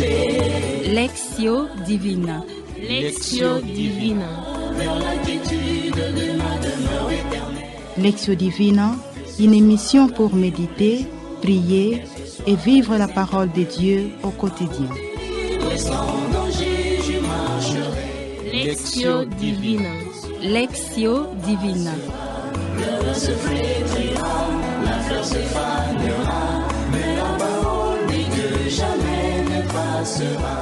Lectio Divina. Lectio Divina. Lectio Divina, une émission pour méditer, prier et vivre la parole de Dieu au quotidien. Lectio Divina. Lectio Divina. Le soufflet brillant, la fleur se fanera, mais la parole dit que jamais ne passera.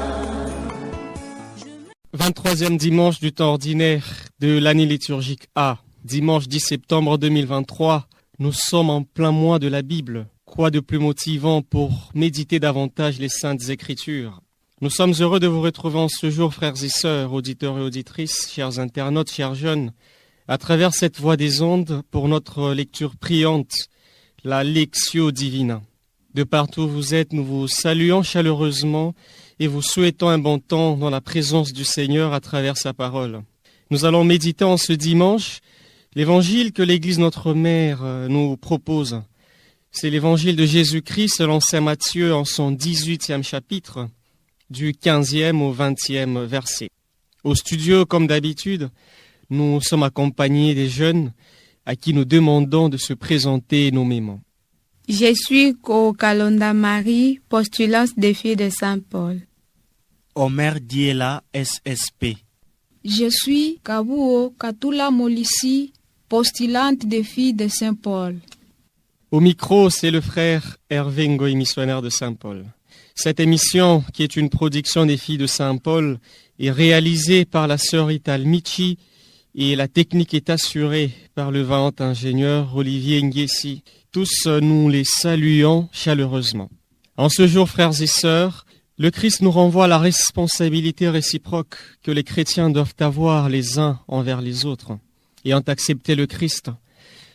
23e dimanche du temps ordinaire de l'année liturgique A, dimanche 10 septembre 2023, nous sommes en plein mois de la Bible. Quoi de plus motivant pour méditer davantage les Saintes Écritures? Nous sommes heureux de vous retrouver en ce jour, frères et sœurs, auditeurs et auditrices, chers internautes, chers jeunes, à travers cette voie des ondes pour notre lecture priante, la Lectio Divina. De partout où vous êtes, nous vous saluons chaleureusement et vous souhaitons un bon temps dans la présence du Seigneur à travers sa parole. Nous allons méditer en ce dimanche l'évangile que l'Église notre Mère nous propose. C'est l'évangile de Jésus-Christ selon saint Matthieu en son 18e chapitre, du 15e au 20e verset. Au studio, comme d'habitude, nous sommes accompagnés des jeunes à qui nous demandons de se présenter nommément. Je suis Kalonda Marie, postulante des filles de Saint-Paul. Omer Diela, SSP. Je suis Kabuo Katula Molissi, postulante des filles de Saint-Paul. Au micro, c'est le frère Hervé Ngoï, missionnaire de Saint-Paul. Cette émission, qui est une production des filles de Saint-Paul, est réalisée par la sœur Ital Michi et la technique est assurée par le vaillant ingénieur Olivier Nguessi. Tous nous les saluons chaleureusement. En ce jour, frères et sœurs, le Christ nous renvoie à la responsabilité réciproque que les chrétiens doivent avoir les uns envers les autres. Ayant accepté le Christ,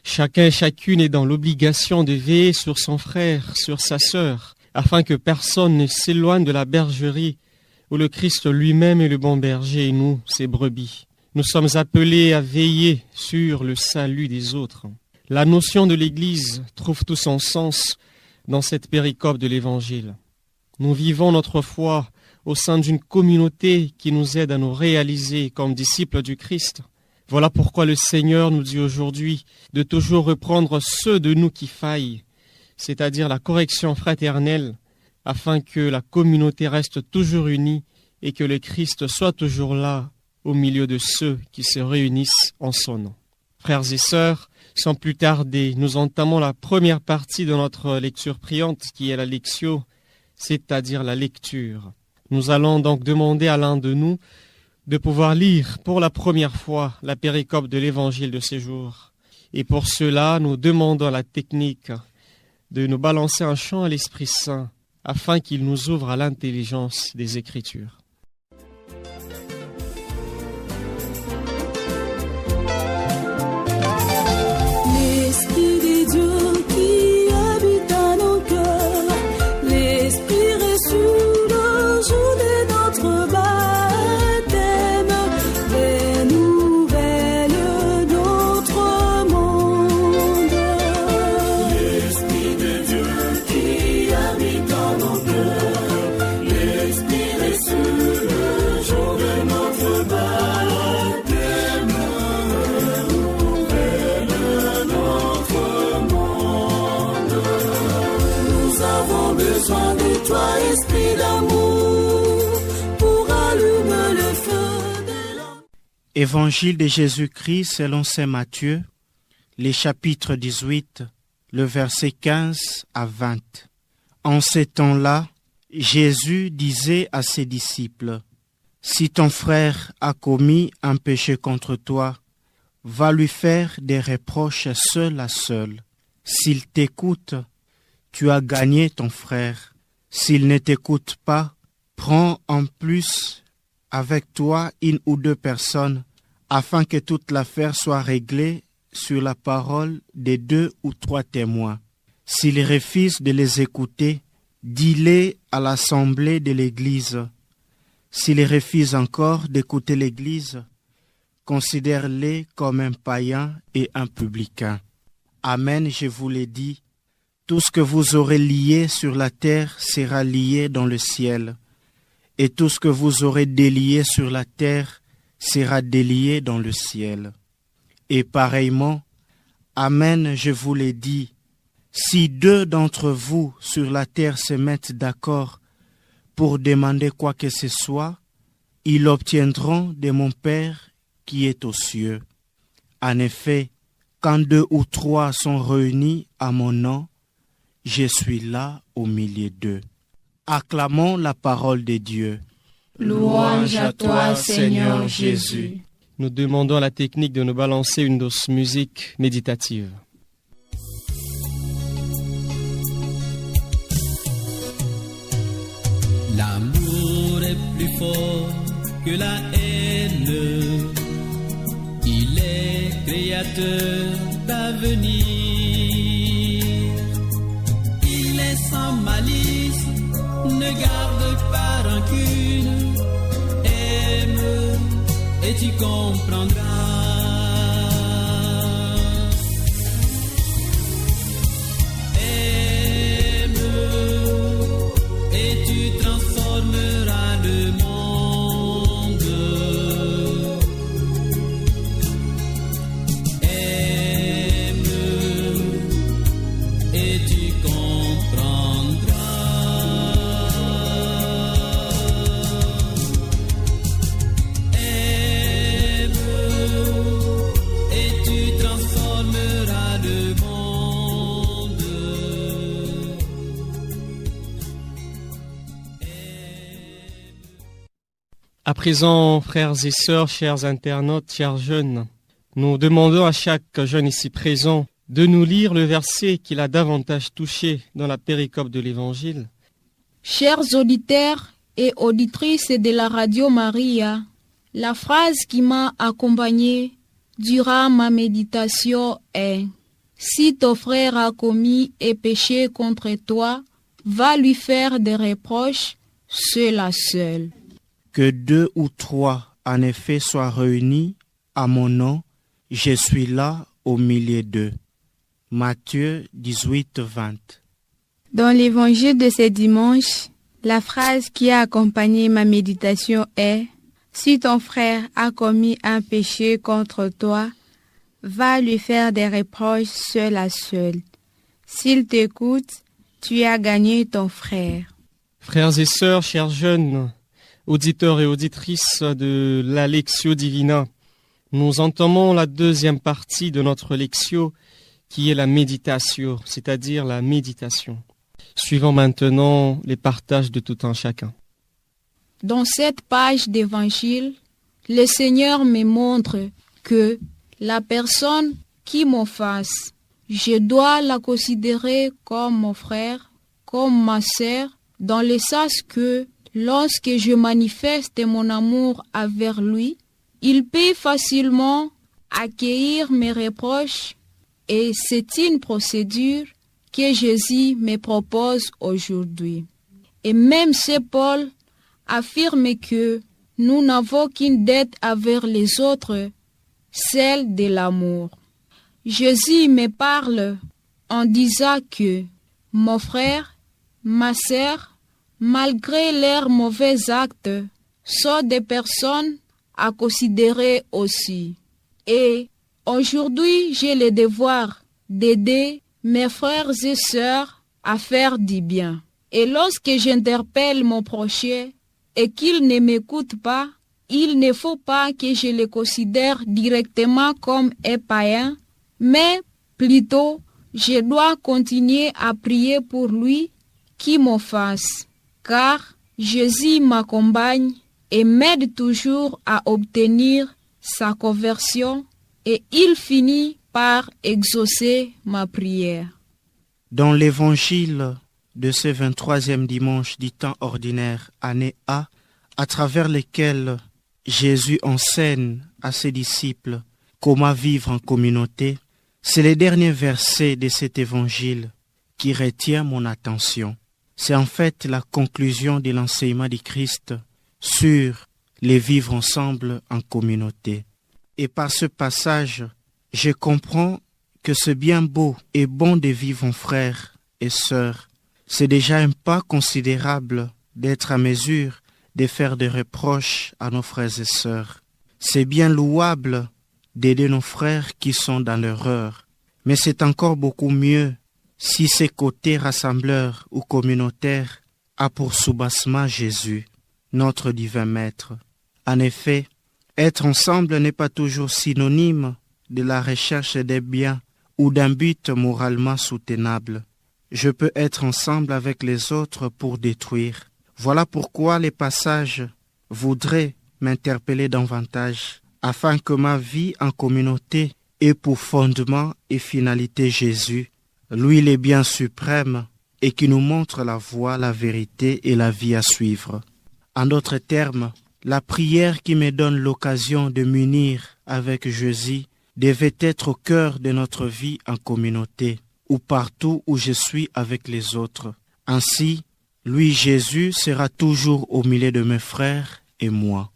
chacun et chacune est dans l'obligation de veiller sur son frère, sur sa sœur, afin que personne ne s'éloigne de la bergerie où le Christ lui-même est le bon berger et nous, ses brebis. Nous sommes appelés à veiller sur le salut des autres. La notion de l'Église trouve tout son sens dans cette péricope de l'Évangile. Nous vivons notre foi au sein d'une communauté qui nous aide à nous réaliser comme disciples du Christ. Voilà pourquoi le Seigneur nous dit aujourd'hui de toujours reprendre ceux de nous qui faillent, c'est-à-dire la correction fraternelle, afin que la communauté reste toujours unie et que le Christ soit toujours là au milieu de ceux qui se réunissent en son nom. Frères et sœurs, sans plus tarder, nous entamons la première partie de notre lecture priante qui est la Lectio, c'est-à-dire la lecture. Nous allons donc demander à l'un de nous de pouvoir lire pour la première fois la péricope de l'Évangile de ces jours. Et pour cela, nous demandons à la technique de nous balancer un chant à l'Esprit Saint afin qu'il nous ouvre à l'intelligence des Écritures. L'Esprit de Dieu qui habite dans nos cœurs, l'Esprit reçu le jour de notre baptême, renouvelle notre monde. L'Esprit de Dieu qui habite dans nos cœurs, l'Esprit reçu le jour de notre baptême, renouvelle notre monde. Nous avons besoin de toi, Esprit d'amour, pour allumer le feu de l'amour. Évangile de Jésus-Christ selon saint Matthieu, les chapitres 18, le verset 15 à 20. En ces temps-là, Jésus disait à ses disciples, « Si ton frère a commis un péché contre toi, va lui faire des reproches seul à seul. S'il t'écoute, tu as gagné ton frère. S'il ne t'écoute pas, prends en plus avec toi une ou deux personnes, afin que toute l'affaire soit réglée sur la parole des 2 ou 3 témoins. S'il refuse de les écouter, dis-les à l'assemblée de l'Église. S'il refuse encore d'écouter l'Église, considère-les comme un païen et un publicain. Amen, je vous l'ai dit, tout ce que vous aurez lié sur la terre sera lié dans le ciel, et tout ce que vous aurez délié sur la terre sera délié dans le ciel. Et pareillement, Amen, je vous l'ai dit, si 2 d'entre vous sur la terre se mettent d'accord pour demander quoi que ce soit, ils l'obtiendront de mon Père qui est aux cieux. En effet, quand 2 ou 3 sont réunis à mon nom, je suis là au milieu d'eux. Acclamons la parole de Dieu. Louange à toi, Seigneur Jésus. Nous demandons à la technique de nous balancer une douce musique méditative. L'amour est plus fort que la haine. Il est créateur d'avenir. Il est sans malice, ne garde pas rancune. Aime et tu comprendras. Aime et tu transformeras le monde. Aime et tu comprendras. Aime et tu transformeras le monde. À présent, frères et sœurs, chers internautes, chers jeunes, nous demandons à chaque jeune ici présent de nous lire le verset qui l'a davantage touché dans la péricope de l'Évangile. Chers auditeurs et auditrices de la Radio Maria, la phrase qui m'a accompagnée durant ma méditation est « Si ton frère a commis un péché contre toi, va lui faire des reproches, cela seul. » Que 2 ou 3 en effet soient réunis à mon nom, je suis là au milieu d'eux. Matthieu 18, 20. Dans l'évangile de ce dimanche, la phrase qui a accompagné ma méditation est « Si ton frère a commis un péché contre toi, va lui faire des reproches seul à seul. S'il t'écoute, tu as gagné ton frère. » Frères et sœurs, chers jeunes, auditeurs et auditrices de la Lectio Divina, nous entamons la deuxième partie de notre Lectio qui est la méditation, c'est-à-dire la méditation. Suivons maintenant les partages de tout un chacun. Dans cette page d'évangile, le Seigneur me montre que la personne qui m'offense, je dois la considérer comme mon frère, comme ma sœur, dans le sens que lorsque je manifeste mon amour envers lui, il peut facilement accueillir mes reproches et c'est une procédure que Jésus me propose aujourd'hui. Et même Saint Paul affirme que nous n'avons qu'une dette envers les autres, celle de l'amour. Jésus me parle en disant que mon frère, ma sœur, malgré leurs mauvais actes, sont des personnes à considérer aussi. Et aujourd'hui, j'ai le devoir d'aider mes frères et sœurs à faire du bien. Et lorsque j'interpelle mon prochain et qu'il ne m'écoute pas, il ne faut pas que je le considère directement comme un païen, mais plutôt je dois continuer à prier pour lui qui m'offense, car Jésus m'accompagne et m'aide toujours à obtenir sa conversion et il finit par exaucer ma prière. Dans l'évangile de ce 23e dimanche du temps ordinaire, année A, à travers lequel Jésus enseigne à ses disciples comment vivre en communauté, c'est le dernier verset de cet évangile qui retient mon attention. C'est en fait la conclusion de l'enseignement du Christ sur les vivre ensemble en communauté. Et par ce passage, je comprends que c'est bien beau et bon de vivre en frères et sœurs. C'est déjà un pas considérable d'être à mesure de faire des reproches à nos frères et sœurs. C'est bien louable d'aider nos frères qui sont dans l'erreur, mais c'est encore beaucoup mieux si ces côtés rassembleurs ou communautaires a pour soubassement Jésus, notre divin Maître. En effet, être ensemble n'est pas toujours synonyme de la recherche des biens ou d'un but moralement soutenable. Je peux être ensemble avec les autres pour détruire. Voilà pourquoi les passages voudraient m'interpeller davantage, afin que ma vie en communauté ait pour fondement et finalité Jésus, lui le bien suprême et qui nous montre la voie, la vérité et la vie à suivre. En d'autres termes, la prière qui me donne l'occasion de m'unir avec Jésus devait être au cœur de notre vie en communauté, ou partout où je suis avec les autres. Ainsi, lui, Jésus, sera toujours au milieu de mes frères et moi.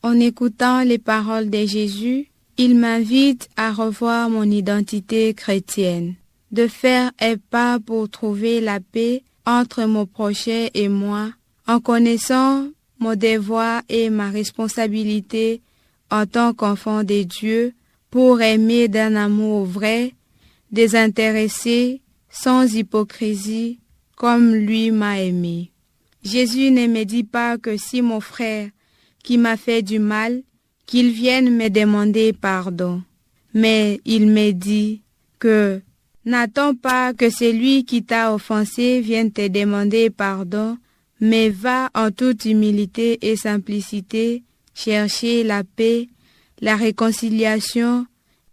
En écoutant les paroles de Jésus, il m'invite à revoir mon identité chrétienne, de faire un pas pour trouver la paix entre mon prochain et moi, en connaissant mon devoir et ma responsabilité en tant qu'enfant de Dieu pour aimer d'un amour vrai, désintéressé, sans hypocrisie, comme lui m'a aimé. Jésus ne me dit pas que si mon frère qui m'a fait du mal, qu'il vienne me demander pardon, mais il me dit que n'attends pas que celui qui t'a offensé vienne te demander pardon, mais va en toute humilité et simplicité chercher la paix, la réconciliation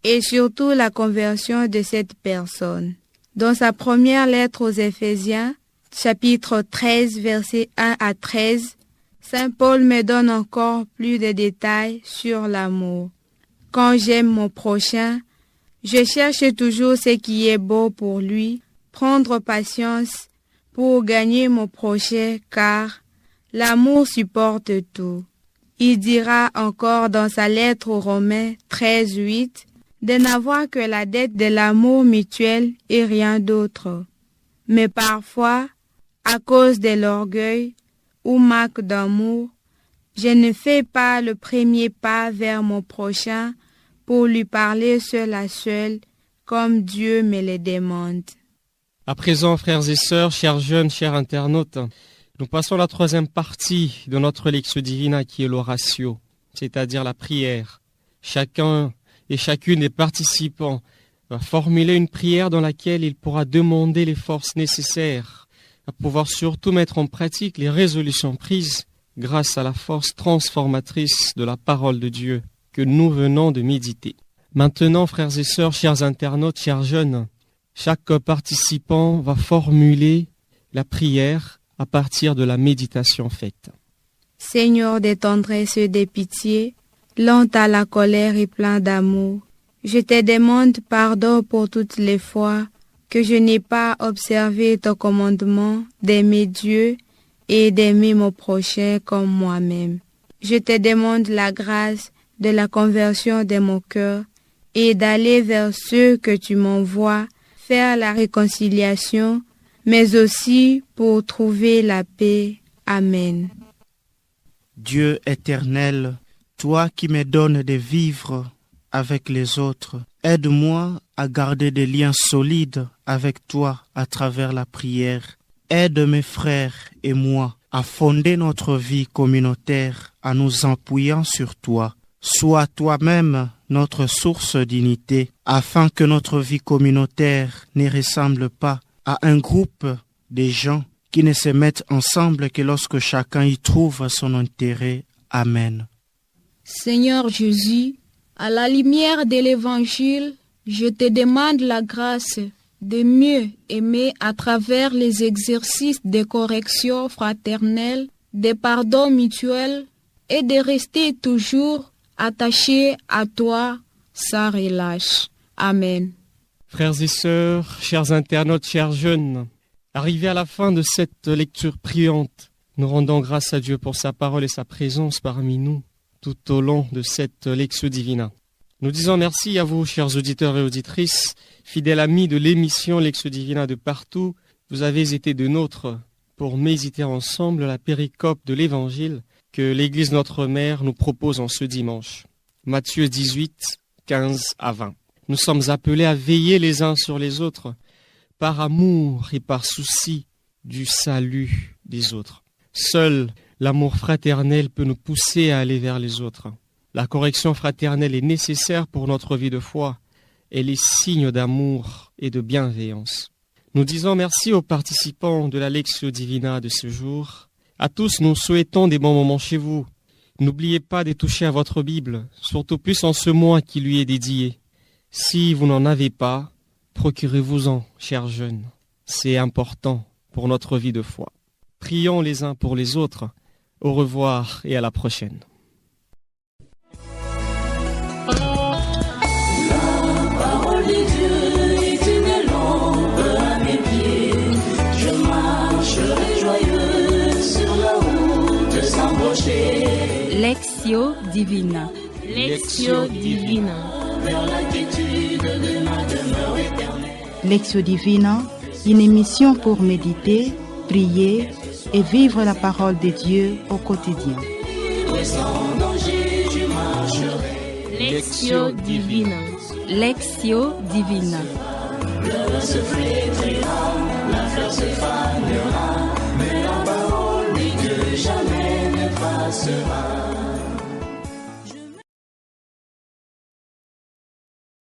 et surtout la conversion de cette personne. Dans sa première lettre aux Éphésiens, chapitre 13, versets 1 à 13, Saint Paul me donne encore plus de détails sur l'amour. Quand j'aime mon prochain, je cherche toujours ce qui est beau pour lui, prendre patience pour gagner mon prochain, car l'amour supporte tout. Il dira encore dans sa lettre aux Romains 13, 8, de n'avoir que la dette de l'amour mutuel et rien d'autre. Mais parfois, à cause de l'orgueil ou manque d'amour, je ne fais pas le premier pas vers mon prochain pour lui parler seul à seul, comme Dieu me le demande. À présent, frères et sœurs, chers jeunes, chers internautes, nous passons à la troisième partie de notre Lectio Divina qui est l'oratio, c'est-à-dire la prière. Chacun et chacune des participants va formuler une prière dans laquelle il pourra demander les forces nécessaires à pouvoir surtout mettre en pratique les résolutions prises grâce à la force transformatrice de la parole de Dieu que nous venons de méditer. Maintenant, frères et sœurs, chers internautes, chers jeunes, chaque participant va formuler la prière à partir de la méditation faite. Seigneur de tendresse et de pitié, lent à la colère et plein d'amour, je te demande pardon pour toutes les fois que je n'ai pas observé ton commandement d'aimer Dieu et d'aimer mon prochain comme moi-même. Je te demande la grâce de la conversion de mon cœur et d'aller vers ceux que tu m'envoies faire la réconciliation, mais aussi pour trouver la paix. Amen. Dieu éternel, toi qui me donnes de vivre avec les autres, aide-moi à garder des liens solides avec toi à travers la prière. Aide mes frères et moi à fonder notre vie communautaire en nous appuyant sur toi. Sois toi-même notre source d'unité, afin que notre vie communautaire ne ressemble pas à un groupe de gens qui ne se mettent ensemble que lorsque chacun y trouve son intérêt. Amen. Seigneur Jésus, à la lumière de l'Évangile, je te demande la grâce de mieux aimer à travers les exercices de correction fraternelle, de pardon mutuel et de rester toujours attaché à toi sans relâche. Amen. Frères et sœurs, chers internautes, chers jeunes, arrivés à la fin de cette lecture priante, nous rendons grâce à Dieu pour sa parole et sa présence parmi nous tout au long de cette Lectio Divina. Nous disons merci à vous, chers auditeurs et auditrices, fidèles amis de l'émission Lectio Divina de partout. Vous avez été de nôtres pour méditer ensemble la péricope de l'Évangile que l'Église Notre Mère nous propose en ce dimanche. Matthieu 18, 15 à 20. Nous sommes appelés à veiller les uns sur les autres par amour et par souci du salut des autres. Seul l'amour fraternel peut nous pousser à aller vers les autres. La correction fraternelle est nécessaire pour notre vie de foi. Elle est signe d'amour et de bienveillance. Nous disons merci aux participants de la Lectio Divina de ce jour. À tous, nous souhaitons des bons moments chez vous. N'oubliez pas de toucher à votre Bible, surtout plus en ce mois qui lui est dédié. Si vous n'en avez pas, procurez-vous-en, chers jeunes. C'est important pour notre vie de foi. Prions les uns pour les autres. Au revoir et à la prochaine. Parole de Dieu est une lampe à mes pieds. Je marcherai joyeux sur la route sans broncher. Lectio Divina. Lectio Divina. Vers la quiétude de ma demeure éternelle. Lectio Divina, une émission pour méditer, prier et vivre la parole de Dieu au quotidien. Sans danger, je marcherai. Lectio Divina. Lectio Divina. Le vent se flétrira, la fleur se fanera, mais la parole de Dieu jamais ne passera.